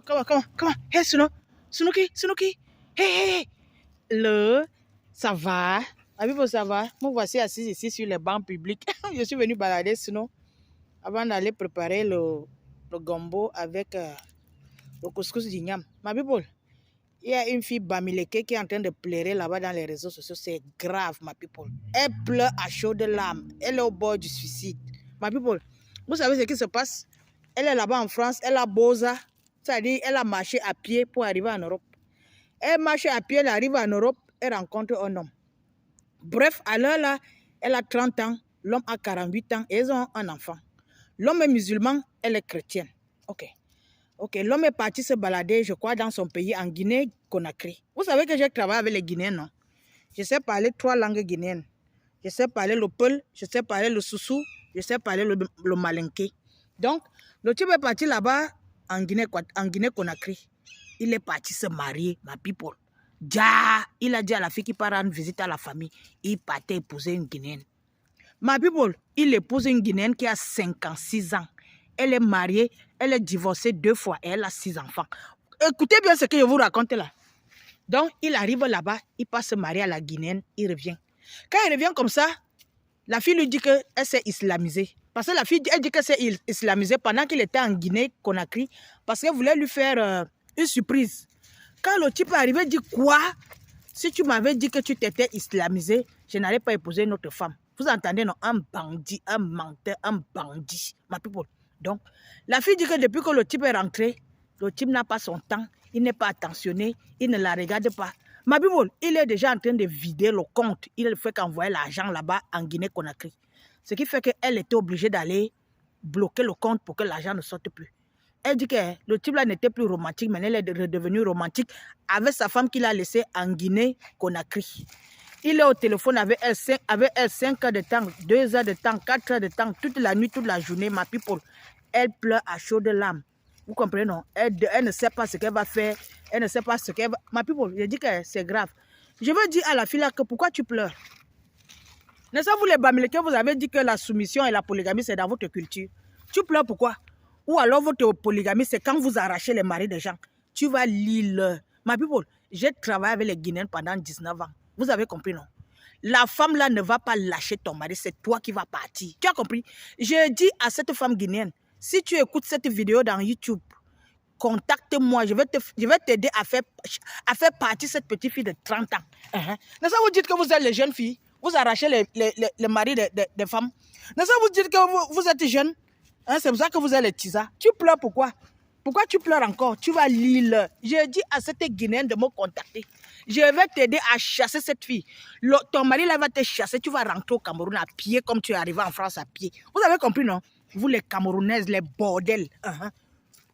Comment? Hey, Sunuki. Hey. Ça va? Abibo, ça va? Moi, voici assise ici sur les bancs publics. Je suis venu balader, sinon, avant d'aller préparer le gombo avec le couscous d'igname. Ma people, il y a une fille Bamileke qui est en train de pleurer là-bas dans les réseaux sociaux. C'est grave, ma people. Elle pleure à chaudes larmes. Elle est au bord du suicide. Ma people, vous savez ce qui se passe? Elle est là-bas en France, elle a Boza. C'est-à-dire, elle a marché à pied pour arriver en Europe. Elle marche à pied, elle arrive en Europe, elle rencontre un homme. Bref, à l'heure là, elle a 30 ans, l'homme a 48 ans et ils ont un enfant. L'homme est musulman, elle est chrétienne. Ok, l'homme est parti se balader, je crois, dans son pays, en Guinée-Conakry. Vous savez que j'ai travaillé avec les Guinéens, non? Je sais parler 3 langues guinéennes. Je sais parler le Peul, je sais parler le Soussou, je sais parler le Malinké. Donc, le type est parti là-bas en Guinée-Conakry. Il est parti se marier, ma people. Il a dit à la fille qui part rendre visite à la famille, il partait épouser une Guinéenne. Ma people, il épouse une Guinéenne qui a 56 ans. Elle est mariée, elle est divorcée 2 fois et elle a 6 enfants. Écoutez bien ce que je vous raconte là. Donc, il arrive là-bas, il passe se marier à la Guinéenne, il revient. Quand il revient comme ça, la fille lui dit qu'elle s'est islamisée. Parce que la fille, elle dit qu'elle s'est islamisée pendant qu'il était en Guinée-Conakry, parce qu'elle voulait lui faire une surprise. Quand le type est arrivé, il dit quoi? Si tu m'avais dit que tu t'étais islamisé, je n'allais pas épouser une autre femme. Vous entendez, non? Un bandit, un menteur, un bandit, ma people. Donc, la fille dit que depuis que le type est rentré, le type n'a pas son temps, il n'est pas attentionné, il ne la regarde pas. Ma people, il est déjà en train de vider le compte. Il ne fait qu'envoyer l'argent là-bas en Guinée-Conakry. Ce qui fait qu'elle était obligée d'aller bloquer le compte pour que l'argent ne sorte plus. Elle dit que le type là n'était plus romantique, mais elle est redevenue romantique avec sa femme qu'il a laissée en Guinée-Conakry. Il est au téléphone avec elle 5 heures de temps, 2 heures de temps, 4 heures de temps, toute la nuit, toute la journée, ma people. Elle pleure à chaudes larmes. Vous comprenez, non? Elle ne sait pas ce qu'elle va faire. Elle ne sait pas ce qu'elle va... Ma people, je dis que c'est grave. Je veux dire à la fille là que pourquoi tu pleures? N'est-ce pas vous les Bamileke, vous avez dit que la soumission et la polygamie, c'est dans votre culture. Tu pleures pourquoi? Ou alors votre polygamie, c'est quand vous arrachez les maris des gens. Tu vas lire. Ma people, j'ai travaillé avec les Guinéens pendant 19 ans. Vous avez compris, non? La femme là ne va pas lâcher ton mari, c'est toi qui vas partir. Tu as compris? Je dis à cette femme guinéenne, si tu écoutes cette vidéo dans YouTube, contacte-moi, je vais t'aider à faire partir cette petite fille de 30 ans. N'est-ce pas vous dites que vous êtes les jeunes filles? Vous arrachez les maris des femmes. N'est-ce pas vous dites que vous êtes jeunes? C'est pour ça que vous êtes les tisas. Tu pleures pourquoi? Pourquoi tu pleures encore? Tu vas lire. Je dis à cette Guinéenne de me contacter. Je vais t'aider à chasser cette fille. Ton mari là va te chasser. Tu vas rentrer au Cameroun à pied comme tu es arrivé en France à pied. Vous avez compris, non? Vous les Camerounaises, les bordels.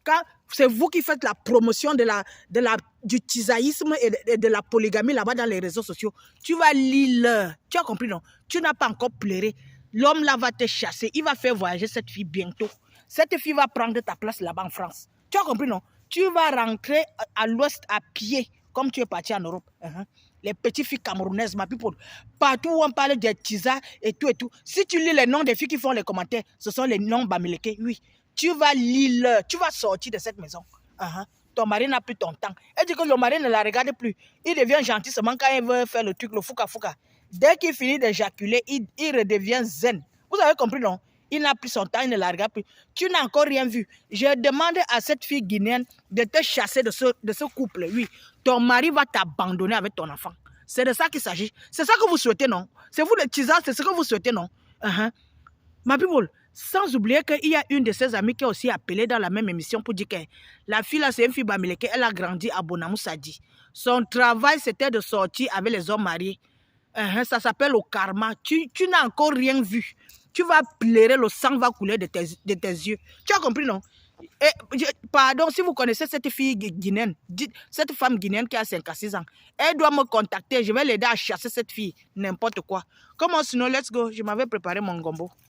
Quand c'est vous qui faites la promotion du tisaïsme et de la polygamie là-bas dans les réseaux sociaux, tu vas lire. Tu as compris, non? Tu n'as pas encore pleuré. L'homme là va te chasser. Il va faire voyager cette fille bientôt. Cette fille va prendre ta place là-bas en France. Tu as compris, non? Tu vas rentrer à l'ouest à pied, comme tu es parti en Europe. Les petites filles camerounaises, ma people. Partout où on parle des tisas et tout. Si tu lis les noms des filles qui font les commentaires, ce sont les noms Bamileke, oui. Tu vas lire, tu vas sortir de cette maison. Ton mari n'a plus ton temps. Elle dit que le mari ne la regarde plus. Il devient gentil seulement quand il veut faire le truc, le fouka. Dès qu'il finit d'éjaculer, il redevient zen. Vous avez compris, non? Il n'a plus son temps, il ne la regarde plus. Tu n'as encore rien vu. Je demande à cette fille guinéenne de te chasser de ce couple. Oui, ton mari va t'abandonner avec ton enfant. C'est de ça qu'il s'agit. C'est ça que vous souhaitez, non? C'est vous le tisard, c'est ce que vous souhaitez, non? Ma people, sans oublier qu'il y a une de ses amies qui a aussi appelé dans la même émission pour dire que la fille là, c'est une fille Bamileke, elle a grandi à Bonamou Sadi. Son travail, c'était de sortir avec les hommes mariés. Ça s'appelle le karma. Tu n'as encore rien vu. Tu vas pleurer, le sang va couler de tes yeux. Tu as compris, non? Pardon, si vous connaissez cette fille guinéenne, cette femme guinéenne qui a 56 ans, elle doit me contacter. Je vais l'aider à chasser cette fille, n'importe quoi. Comment sinon, let's go. Je m'avais préparé mon gombo.